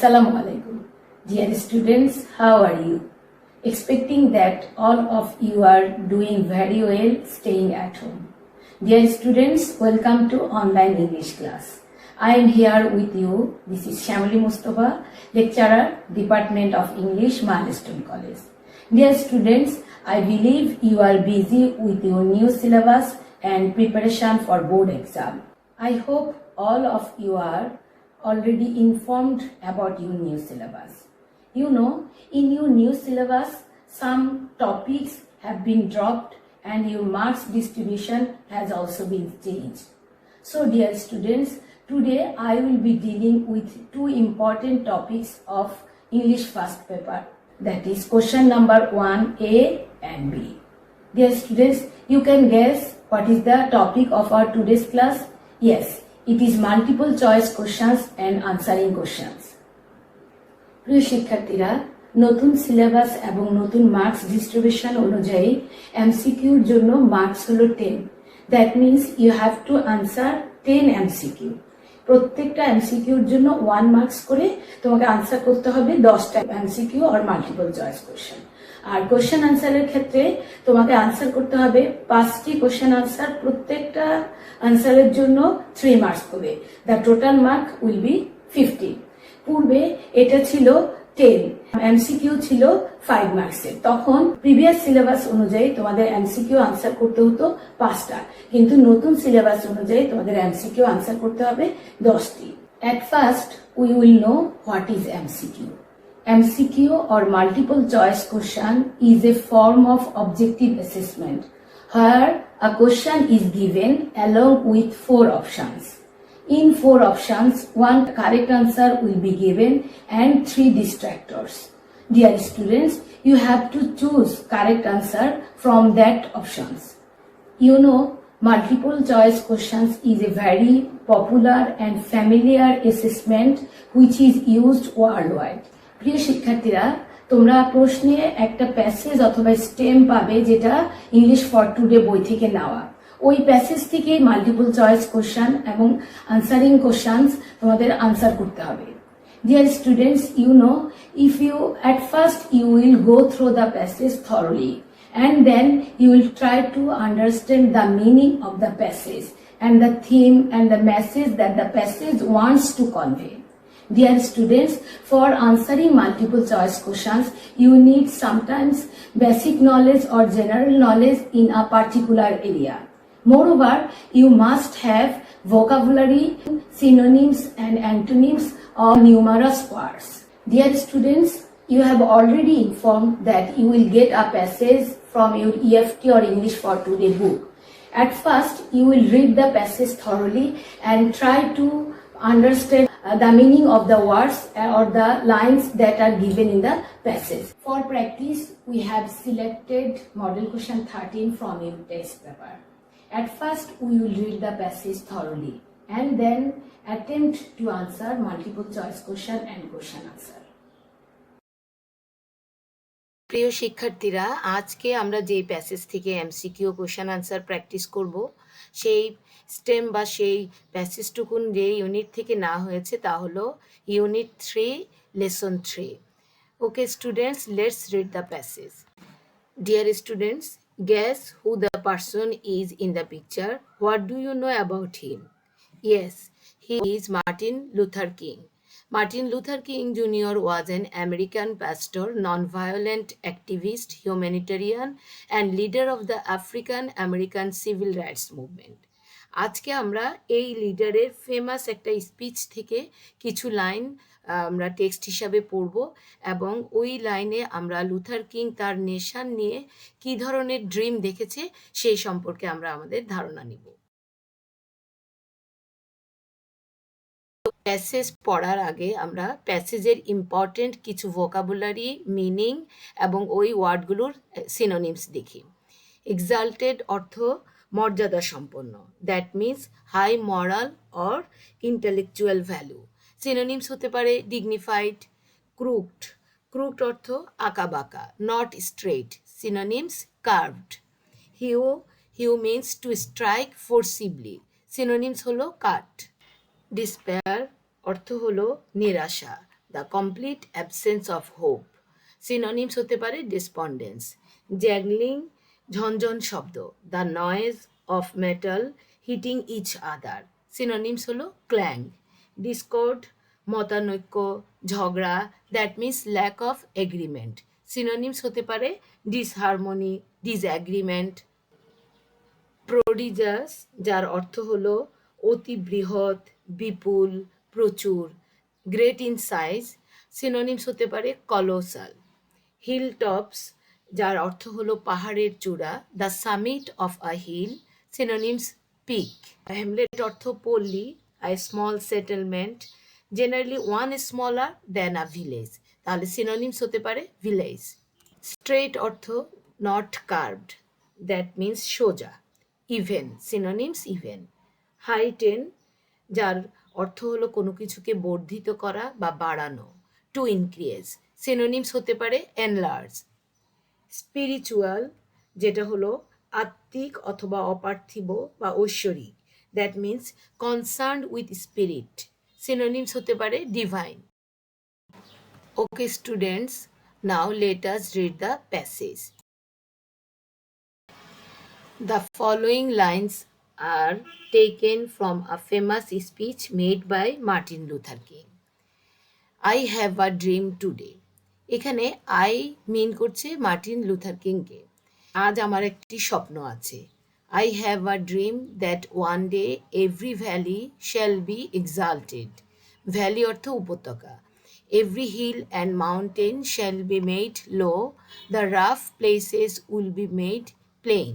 Assalamu alaikum. Dear students, how are you? Expecting that all of you are doing very well staying at home. Dear students, welcome to online English class. I am here with you. This is Shamali Mustafa, lecturer, Department of English, Milestone College. Dear students, I believe you are busy with your new syllabus and preparation for board exam. I hope all of you are already informed about your new syllabus. You know, in your new syllabus, some topics have been dropped and your marks distribution has also been changed. So dear students, today I will be dealing with two important topics of English first paper, that is question number 1A and B. Dear students, you can guess what is the topic of our today's class? Yes, it is multiple choice questions and answering questions. প্রিয় শিক্ষার্থীরা, নতুন syllabus এবং নতুন marks distribution অনুযায়ী এমসিকিউর জন্য marks হলো 10। That means you have to answer 10 MCQ. প্রত্যেকটা এমসিকিউর জন্য 1 মার্কস করে তোমাকে আনসার করতে হবে 10টা এমসিকিউ আর মাল্টিপল চয়েস কোশ্চেন। আর কোশ্চেন আনসারের ক্ষেত্রে তোমাকে আনসার করতে হবে 5টি কোশ্চেন আনসার, প্রত্যেকটা আনসারের জন্য 3 মার্কস করে। The total mark will be 50। পূর্বে এটা ছিল 10, এমসিকিউ ছিল 5 মার্কসের। তখন প্রিভিয়াস সিলেবাস অনুযায়ী তোমাদের এমসিকিউ আনসার করতে হতো 5টা, কিন্তু নতুন সিলেবাস অনুযায়ী তোমাদের এমসিকিউ আনসার করতে হবে 10টি। At first, we will know what is MCQ. MCQ or multiple choice question is a form of objective assessment where a question is given along with 4 options. In 4 options, 1 correct answer will be given and 3 distractors. Dear students, you have to choose correct answer from that options. You know, multiple choice questions is a very popular and familiar assessment which is used worldwide. প্রিয় শিক্ষার্থীরা, তোমরা প্রশ্নে একটা passage অথবা stem পাবে যেটা English for today বই থেকে নেওয়া। ওই প্যাসেজ থেকে মাল্টিপল চয়েস কোশ্চেন এবং আনসারিং কোশ্চেন্স তোমাদের আনসার করতে হবে। Dear students, you know, if you at first you will go through the passage thoroughly and then you will try to understand the meaning of the passage and the theme and the message that the passage wants to convey. Dear students, for answering multiple choice questions, you need sometimes basic knowledge or general knowledge in a particular area. Moreover, you must have vocabulary, synonyms and antonyms of numerous words. Dear students, you have already informed that you will get a passage from your EFT or English for Today book. At first, you will read the passage thoroughly and try to understand the meaning of the words or the lines that are given in the passage. For practice, we have selected model question 13 from your test paper. At first, we will read the passage thoroughly and then attempt to answer multiple choice question and question answer. প্রিয় শিক্ষার্থীরা, আজকে আমরা যে passage থেকে MCQ question answer practice করব, সেই stem বা সেই প্যাসেজটুকুন যে ইউনিট থেকে না হয়েছে তা হলো unit 3 lesson 3। Okay students, let's read the passage. Dear students, guess who the person is in the picture. What do you know about him? Yes, he is Martin Luther King. Martin Luther King Jr. was an American pastor, non-violent activist, humanitarian, and leader of the African American Civil Rights Movement. আজকে আমরা এই লিডারের famous একটা speech থেকে কিছু line আমরা text হিসাবে পড়ব এবং ওই লাইনে আমরা লুথার কিং তার নেশন নিয়ে কি ধরনের ড্রিম দেখেছে সেই সম্পর্কে আমরা আমাদের ধারণা নিব। প্যাসেজ পড়ার আগে আমরা প্যাসেজের ইম্পর্টেন্ট কিছু ভোকাবুলারি, মিনিং এবং ওই ওয়ার্ডগুলোর সিনোনিমস দেখি। এক্সাল্টেড অর্থ মর্যাদা সম্পন্ন, that means high moral or intellectual value. Synonyms হতে পারে ডিগনিফাইড, ক্রুকড, ক্রুকড অর্থ আঁকা বাঁকা, not straight, synonyms curved. Hew, hew means to strike forcibly, synonyms হলো কাট। ডিসপেয়ার অর্থ হলো নিরাশা, the complete absence of hope. Synonyms হতে পারে ডিসপন্ডেন্স, জ্যাগলিং, ঝনঝন শব্দ, the noise of metal hitting each other. Synonyms হলো ক্ল্যাং, ডিসকর্ড, মতানৈক্য, ঝগড়া, that means lack of agreement. Synonyms হতে পারে ডিসহারমোনি, ডিসঅ্যাগ্রিমেন্ট। প্রোডিজাস, যার অর্থ হলো অতি বৃহৎ, বিপুল, প্রচুর, গ্রেট ইন সাইজ। সিনোনিমস হতে পারে কলোসাল। হিল টপস, যার অর্থ হলো পাহাড়ের চূড়া, the summit of a hill. Synonyms peak. Hamlet অর্থ পল্লী, a small settlement, generally one smaller than a village. তাহলে সিনোনিমস হতে পারে ভিলেজ। স্ট্রেট অর্থ নট কার্ভড, দ্যাট মিনস সোজা। Even, synonyms even. হাইটেন, যার অর্থ হলো কোনো কিছুকে বর্ধিত করা বা বাড়ানো, টু ইনক্রিজ। সিনোনিমস হতে পারে এনলার্জ। স্পিরিচুয়াল, যেটা হলো আত্মিক অথবা অপার্থিব বা ঐশ্বরিক, that means concerned with spirit. Synonyms হতে পারে divine. Okay, students, now let us read the passage. The following lines are taken from a famous speech made by Martin Luther King. I have a dream today. এখানে I mean করছে Martin Luther কিংকে। আজ আমার একটি স্বপ্ন আছে। I have a dream that one day every valley shall be exalted. Valley অর্থ উপত্যকা। Every hill and mountain shall be made low, the rough places will be made plain.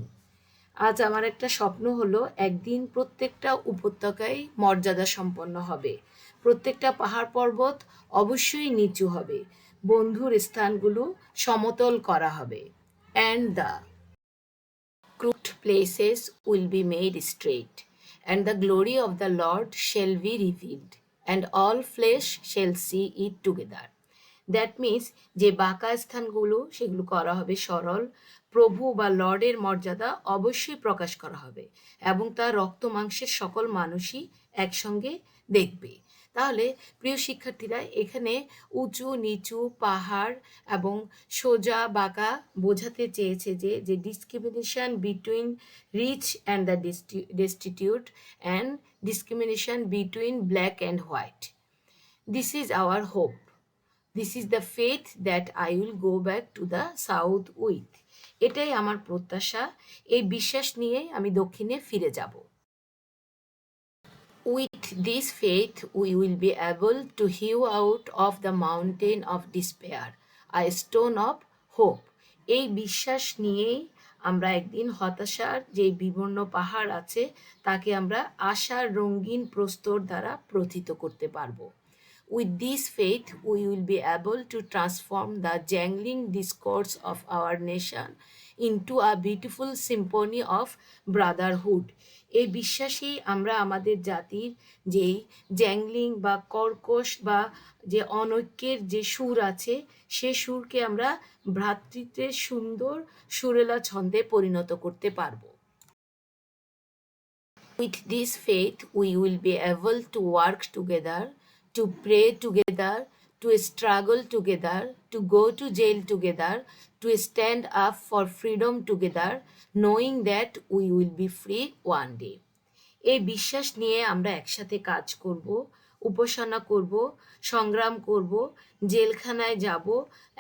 আজ আমার একটা স্বপ্ন হলো একদিন প্রত্যেকটা উপত্যকায় মর্যাদা সম্পন্ন হবে, প্রত্যেকটা পাহাড় পর্বত অবশ্যই নিচু হবে, বন্ধুর স্থানগুলো সমতল করা হবে। And the crooked places will be made straight, and the glory of the Lord shall be revealed, and all flesh shall see it together. That means যে বাঁকা স্থানগুলো সেগুলো করা হবে সরল, প্রভু বা লর্ডের মর্যাদা অবশ্যই প্রকাশ করা হবে এবং তার রক্ত মাংসের সকল মানুষই একসঙ্গে দেখবে। তাহলে প্রিয় শিক্ষার্থীরা, এখানে উঁচু নিচু পাহাড় এবং সোজা বাঁকা বোঝাতে চেয়েছে যে discrimination between rich and the destitute and discrimination between black and white. This is our hope, this is the faith that I will go back to the south with. এটাই আমার প্রত্যাশা, এই বিশ্বাস নিয়ে আমি দক্ষিণে ফিরে যাব। With this faith, we will be able to hew out of the mountain of despair a stone of hope. এই বিশ্বাস নিয়েই আমরা একদিন হতাশার যে বিবর্ণ পাহাড় আছে তাকে আমরা আশার রঙিন প্রস্তর দ্বারা প্রথিত করতে পারবো। With this faith, we will be able to transform the jangling discourse of our nation into a beautiful symphony of brotherhood. এই বিশ্বাসেই আমরা আমাদের জাতির যেই জ্যাংলিং বা কর্কশ বা যে অনৈক্যের যে সুর আছে সে সুরকে আমরা ভ্রাতৃত্বের সুন্দর সুরেলা ছন্দে পরিণত করতে পারবো। With this faith, we will be able to work together, to pray together, to struggle together, to go to jail together, to stand up for freedom together, knowing that we will be free one day. এই বিশ্বাস নিয়ে আমরা একসাথে কাজ করব, উপাসনা করব, সংগ্রাম করব, জেলখানায় যাব,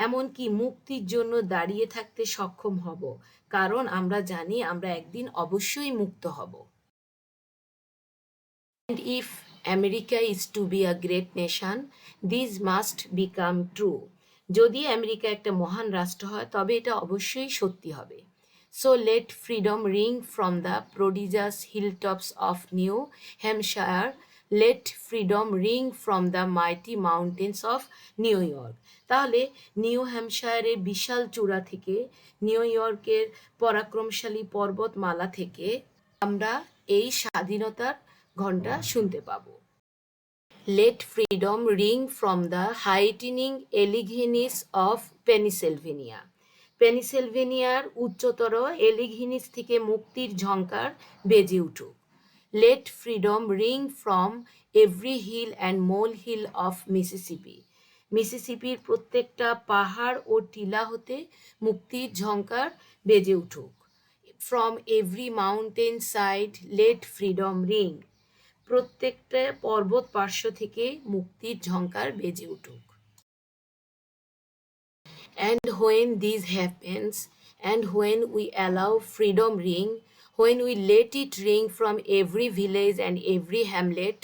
এমনকি মুক্তির জন্য দাঁড়িয়ে থাকতে সক্ষম হব, কারণ আমরা জানি আমরা একদিন অবশ্যই মুক্ত হব। And if America is to be a great nation, this must become true. যদি আমেরিকা একটা মহান রাষ্ট্র হয় তবে এটা অবশ্যই সত্যি হবে। So let freedom ring from the prodigious hilltops of New Hampshire. Let freedom ring from the mighty mountains of New York. তাহলে নিউ হ্যাম্পশায়ারের বিশাল চূড়া থেকে, নিউ ইয়র্কের পরাক্রমশালী পর্বতমালা থেকে আমরা এই স্বাধীনতার ঘণ্টা শুনতে পাবো। Let freedom ring from the heightening Alleghenies of Pennsylvania. পেনিসিলভেনিয়ার উচ্চতর এলিঘিনিস থেকে মুক্তির ঝংকার বেজে উঠুক। Let freedom ring from every hill and molehill of Mississippi. মিসিসিপির প্রত্যেকটা পাহাড় ও টিলা হতে মুক্তির ঝঙ্কার বেজে উঠুক। From every mountainside let freedom ring. প্রত্যেকটা পর্বত পার্শ্ব থেকে মুক্তির ঝঙ্কার বেজে উঠুক। And when this happens, and when we allow freedom ring, when we let it ring from every village and every hamlet,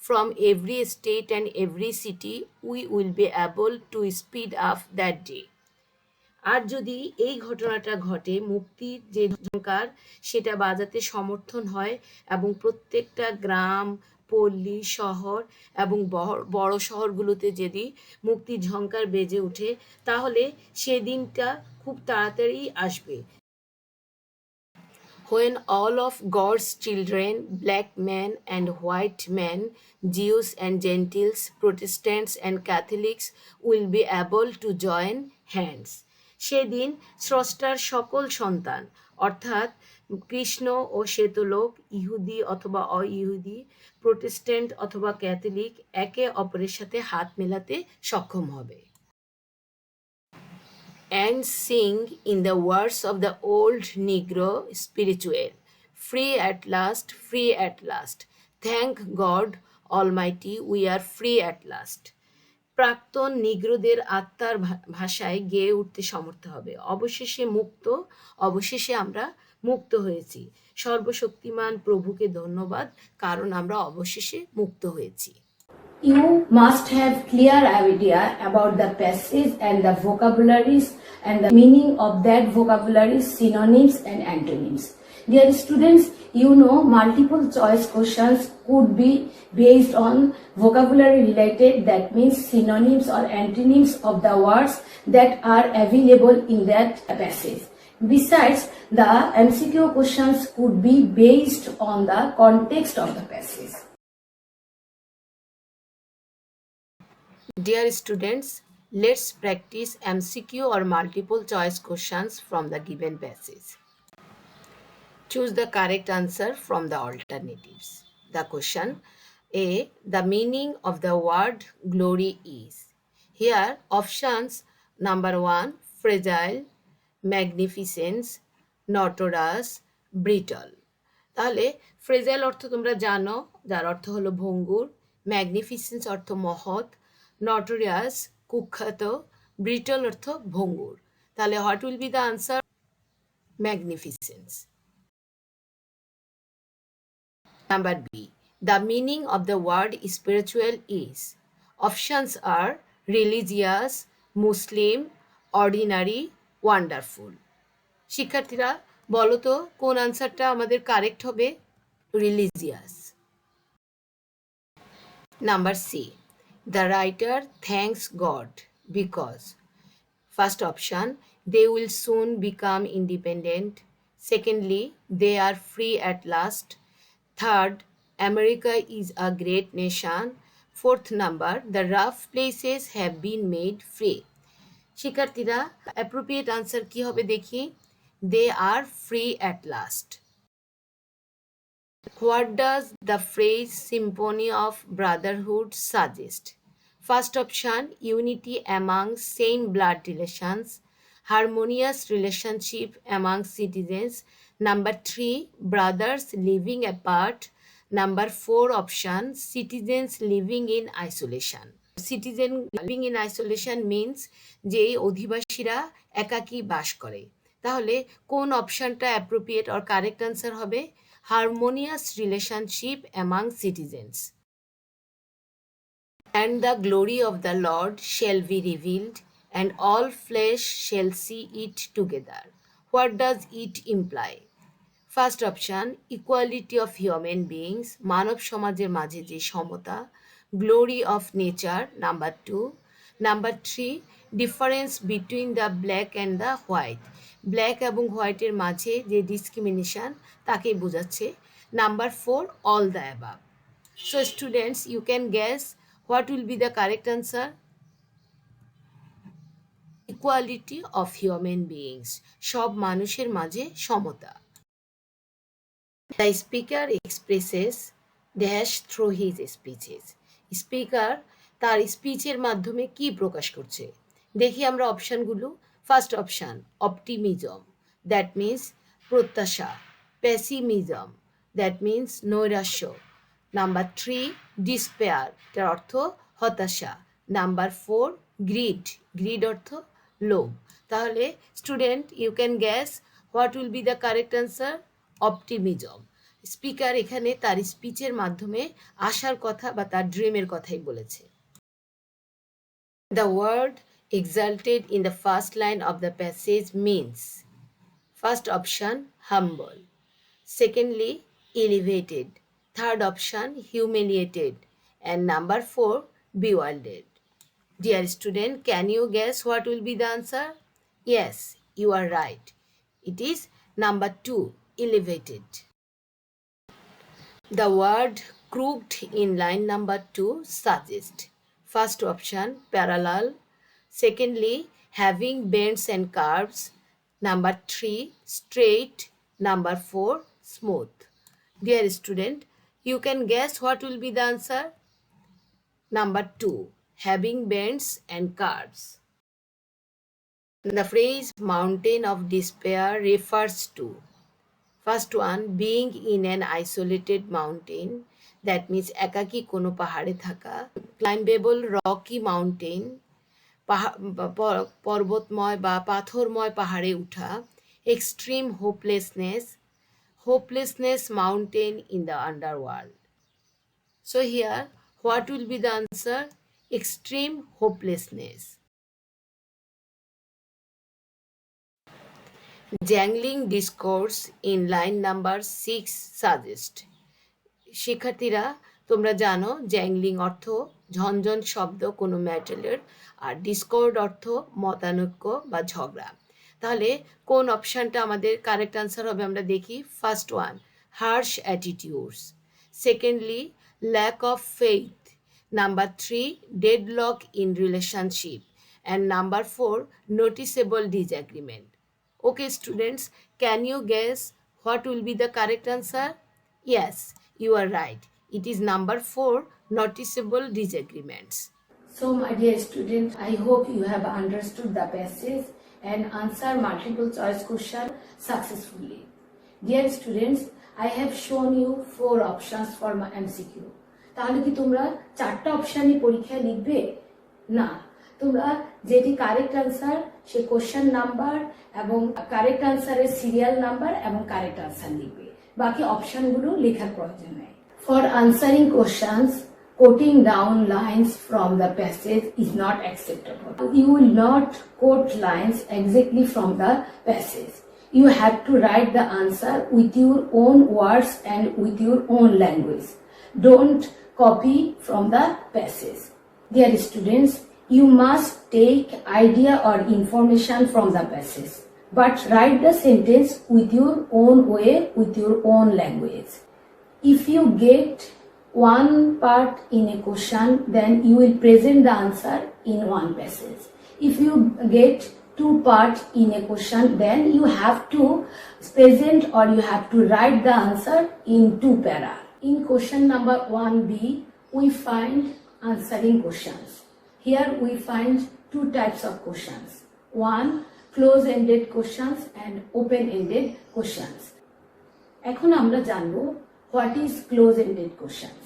from every state and every city, we will be able to speed up that day. আর যদি এই ঘটনাটা ঘটে, মুক্তির যে ঝঙ্কার সেটা বাজাতে সমর্থন হয় এবং প্রত্যেকটা গ্রাম, পল্লী, শহর এবং বড় শহরগুলোতে যদি মুক্তির ঝঙ্কার বেজে ওঠে, তাহলে সেদিনটা খুব তাড়াতাড়ি আসবে। When all of God's children, black men and white men, Jews and Gentiles, Protestants and Catholics, will be able to join hands. সেদিন স্রষ্টার সকল সন্তান অর্থাৎ কৃষ্ণ ও শ্বেতলোক, ইহুদি অথবা অইহুদি, প্রোটেস্ট্যান্ট অথবা ক্যাথলিক একে অপরের সাথে হাত মেলাতে সক্ষম হবে। And sing in the words of the old Negro spiritual, free at last, free at last. Thank God Almighty, we are free at last. প্রাক্তন নিগ্রোদের আত্মার ভাষায় গেয়ে উঠতে সমর্থ হবে। অবশেষে মুক্ত, অবশেষে আমরা মুক্ত হয়েছি। সর্বশক্তিমান প্রভুকে ধন্যবাদ, কারণ আমরা অবশেষে মুক্ত হয়েছি। You must have clear idea about the passage and the vocabularies and the meaning of that vocabulary, synonyms and antonyms. Dear students, you know multiple choice questions could be based on vocabulary related, that means synonyms or antonyms of the words that are available in that passage. Besides, the MCQ questions could be based on the context of the passage. Dear students, let's practice MCQ or multiple choice questions from the given passage. Choose the correct answer from the alternatives. The question A. The meaning of the word glory is. Here options number 1, fragile, magnificence, notorious, brittle. তাহলে fragile অর্থ তোমরা জানো, যার অর্থ হলো ভঙ্গুর, ম্যাগনিফিসেন্স অর্থ মহৎ, নটোরিয়াস কুখ্যাত, ব্রিটল অর্থ ভঙ্গুর। তাহলে what will be the answer? Magnificence. Number B. The meaning of the word spiritual is. Options are religious, Muslim, ordinary, wonderful. শিক্ষার্থীরা বলো তো কোন আনসারটা আমাদের কারেক্ট হবে? Religious. Number C. The writer thanks God because. First option, they will soon become independent. Secondly, they are free at last. Third, America is a great nation. Fourth number, the rough places have been made free. শিক্ষার্থীরা appropriate answer কি হবে দেখি? They are free at last. What does the phrase symphony of brotherhood suggest? First option, unity among same blood relations, harmonious relationship among citizens. Number 3, brothers living apart. Number 4 option, citizens living in isolation. Citizen living in isolation means যে অধিবাসীরা একাকী বাস করে। তাহলে কোন অপশনটা appropriate or correct answer হবে? Harmonious relationship among citizens. And the glory of the Lord shall be revealed, and all flesh shall see it together. What does it imply? First option, equality of human beings, মানব সমাজের মাঝে যে সমতা, glory of nature. Number 2. Number 3, difference between the black and the white, black এবং হোয়াইটের মাঝে যে discrimination তাকে বোঝাচ্ছে। Number 4, all the above. So students, you can guess what will be the correct answer? Equality of human beings, সব মানুষের মাঝে সমতা। The speaker expresses dash through his speeches. Speaker তার স্পিচের মাধ্যমে কি প্রকাশ করছে। দেখি আমরা অপশানগুলো। First option optimism, that means প্রত্যাশা। Pessimism, that means নৈরাশ্য। Number 3 despair, তার অর্থ হতাশা। নাম্বার 4 গ্রিড, গ্রিড অর্থ লোভ। তাহলে student you can guess what will be the correct answer. Optimism. Speaker এখানে তার স্পিচের মাধ্যমে আশার কথা বা তার ড্রিমের কথাই বলেছে। The word exalted in the first line of the passage means, first option humble, secondly elevated, third option humiliated, and number 4 bewildered. Dear student, can you guess what will be the answer? Yes, you are right. It is number 2, elevated. The word crooked in line number 2 suggests, first option parallel, secondly having bends and curves, number 3 straight, number 4 smooth. Dear student, you can guess what will be the answer. Number 2, having bends and curves. The phrase mountain of despair refers to, first one being in an isolated mountain, that means একাকী কোনো পাহাড়ে থাকা। ক্লাইম্বেবল Rocky mountain, পর্বতময় বা পাথরময় পাহাড়ে উঠা। Extreme hopelessness, hopelessness mountain in the underworld. So here what will be the answer? Extreme hopelessness. Jangling discourse in line number 6 suggest. শিক্ষার্থীরা তোমরা জানো জ্যাংলিং অর্থ ঝনঝন শব্দ কোনো ম্যাটেরিয়াল, আর ডিসকর্ড অর্থ মতানৈক্য বা ঝগড়া। তাহলে কোন অপশানটা আমাদের কারেক্ট আনসার হবে আমরা দেখি। First one harsh attitudes, secondly lack of faith, number 3 deadlock in relationship, and number 4 noticeable disagreement. Okay, students, can you guess what will be the correct answer? Yes, you are right. It is number 4, noticeable disagreements. So, my dear students, I hope you have understood the passage and answer multiple choice question successfully. Dear students, I have shown you 4 options for my MCQ. তাহলে কি তোমরা 4টা অপশনই পরীক্ষায় লিখবে? না, তোমরা যেটি correct answer সে question number এবং কারেক্ট আনসারের সিরিয়াল নাম্বার এবং কারেক্ট আনসার লিখবে, বাকি অপশনগুলো লেখার প্রয়োজন নেই। For answering questions, quoting down lines from the passage is not acceptable. You will not quote lines exactly from the passage. You have to write the answer with your own words and with your own language. Don't copy from the passage. Dear students, you must take idea or information from the passage, but write the sentence with your own way, with your own language. If you get one part in a question, then you will present the answer in one passage. If you get 2 parts in a question, then you have to present or you have to write the answer in 2 para. In question number 1b, we find answering questions. Here we find 2 types of questions. One, close-ended questions and open-ended questions. এখন আমরা জানবো what is close-ended questions.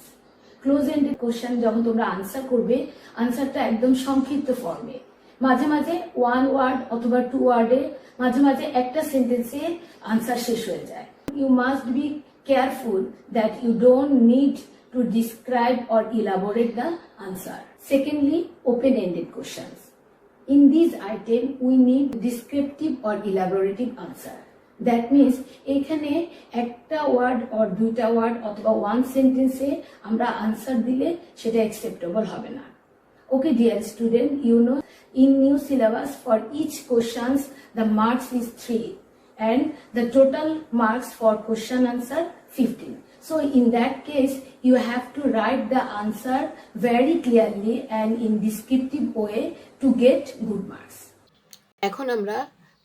Close-ended question যখন তোমরা answer করবে, আনসারটা একদম সংক্ষিপ্ত ফর্মে, মাঝে মাঝে 1 ওয়ার্ড অথবা 2 ওয়ার্ডে, মাঝে মাঝে একটা সেন্টেন্সে আনসার শেষ হয়ে যায়। You must be careful that you don't need to describe or elaborate the answer. Secondly, open-ended questions. In this item, we need descriptive or elaborative answer. That means এখানে একটা ওয়ার্ড or 2টা word অথবা 1 সেন্টেন্সে আমরা answer দিলে সেটা acceptable হবে না। Okay, dear student, you know in new syllabus for each questions the marks is 3 and the total marks for question answer 15. So in that case, you have to write the answer very clearly and in descriptive way to get good marks. এখন আমরা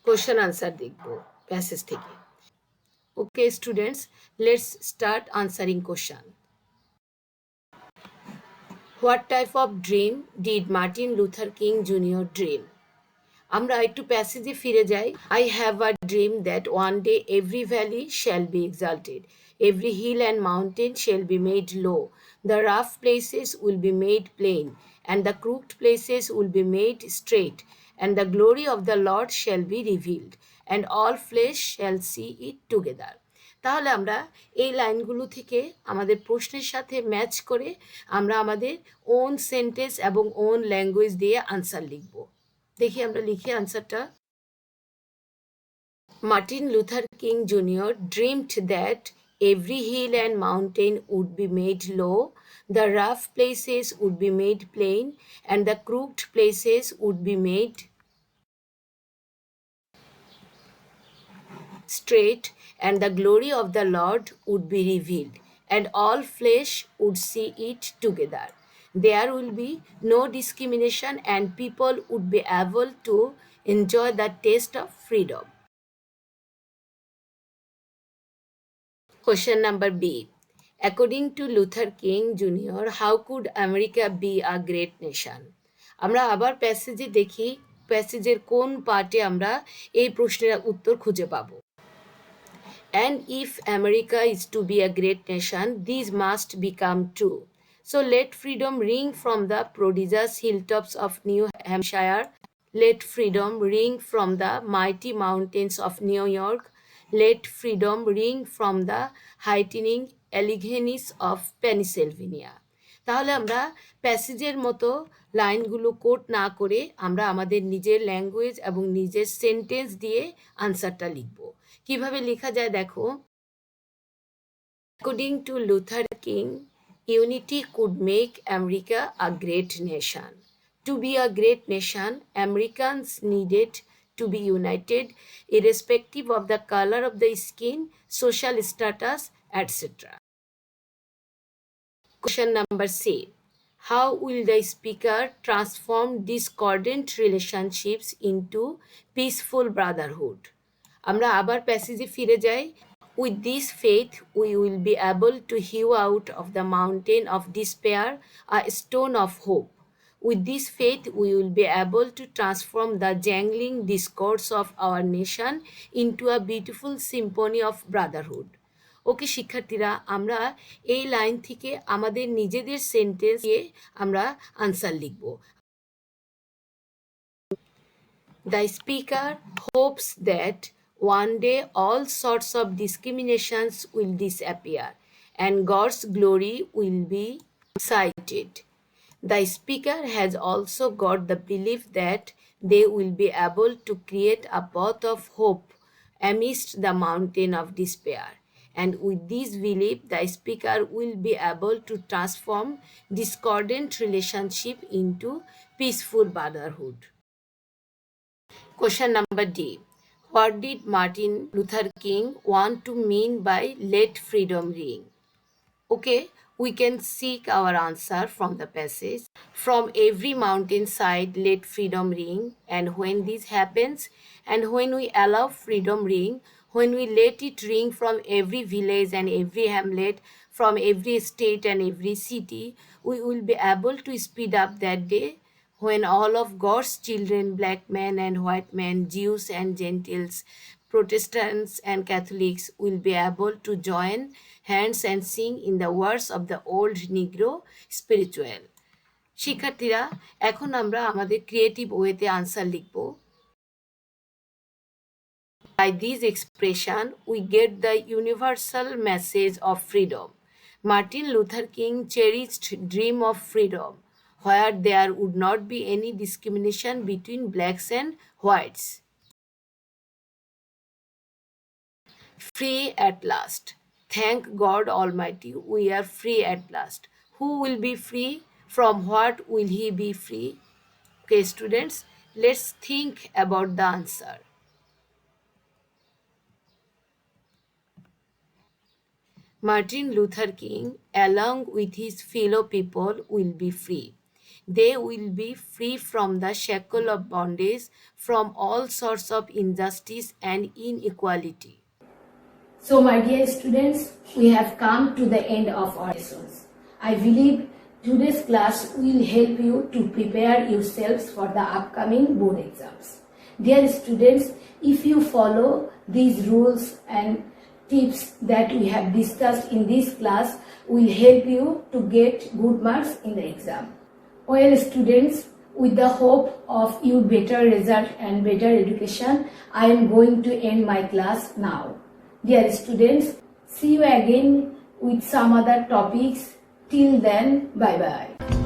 question answer দেখব passage থেকে। Okay students, let's start answering question. What type of dream did Martin Luther King Jr. dream? আমরা একটু প্যাসেজে ফিরে যাই। I have a dream that one day every valley shall be exalted, every hill and mountain shall be made low, the rough places will be made plain, and the crooked places will be made straight, and the glory of the Lord shall be revealed, and all flesh shall see it together. তাহলে আমরা এই লাইনগুলো থেকে আমাদের প্রশ্নের সাথে match করে আমরা আমাদের ওন সেন্টেন্স এবং ওন ল্যাঙ্গুয়েজ দিয়ে আনসার লিখব। দেখি আমরা লিখি আনসারটা। Martin Luther King Jr. dreamed that every hill and mountain would be made low, the rough places would be made plain, and the crooked places would be made straight, and the glory of the Lord would be revealed, and all flesh would see it together. There will be no discrimination, and people would be able to enjoy the taste of freedom. Question number B. According to Luther King Jr., how could America be a great nation? আমরা আবার প্যাসেজে দেখি প্যাসেজের কোন পার্টে আমরা এই প্রশ্নের উত্তর খুঁজে পাবো। And if America is to be a great nation, these must become true. So let freedom ring from the prodigious hilltops of New Hampshire. Let freedom ring from the mighty mountains of New York. Let freedom ring from the heightening Alleghenies of Pennsylvania. তাহলে আমরা প্যাসেজের মতো লাইনগুলো coat না করে আমরা আমাদের নিজের language এবং নিজের সেন্টেন্স দিয়ে আনসারটা লিখব। কিভাবে লেখা যায় দেখো। According to Luther King, unity could make America a great nation. To be a great nation, Americans needed to be united, irrespective of the color of the skin, social status, etc. Question number C. How will the speaker transform discordant relationships into peaceful brotherhood? আমরা আবার প্যাসেজে ফিরে যাই। With this faith, we will be able to hew out of the mountain of despair a stone of hope. With this faith, we will be able to transform the jangling discords of our nation into a beautiful symphony of brotherhood. ওকে শিক্ষার্থীরা, আমরা এই line থেকে আমাদের নিজেদের sentence দিয়ে আমরা answer লিখব। The speaker hopes that one day all sorts of discriminations will disappear and God's glory will be sighted. The speaker has also got the belief that they will be able to create a path of hope amidst the mountain of despair. And with this belief, the speaker will be able to transform discordant relationship into peaceful brotherhood. Question number D. What did Martin Luther King want to mean by let freedom ring? Okay, we can seek our answer from the passage. From every mountainside let freedom ring, and when this happens, and when we allow freedom ring, when we let it ring from every village and every hamlet, from every state and every city, we will be able to speed up that day when all of God's children, black men and white men, Jews and Gentiles, Protestants and Catholics, will be able to join hands and sing in the words of the old Negro spiritual. শিক্ষার্থীরা, এখন আমরা আমাদের creative ওয়েতে answer লিখব। By this expression, we get the universal message of freedom. Martin Luther King cherished dream of freedom, where there would not be any discrimination between blacks and whites. Free at last. Thank God Almighty, we are free at last. Who will be free? From what will he be free? Okay, students, let's think about the answer. Martin Luther King, along with his fellow people, will be free. They will be free from the shackle of bondage, from all sorts of injustice and inequality. So, my dear students, we have come to the end of our lessons. I believe Today's class will help you to prepare yourselves for the upcoming board exams. Dear students, if you follow these rules and tips that we have discussed in this class, will help you to get good marks in the exam. Well, students, with the hope of your better result and better education, I am going to end my class now. Dear students, see you again with some other topics. Till then, bye bye.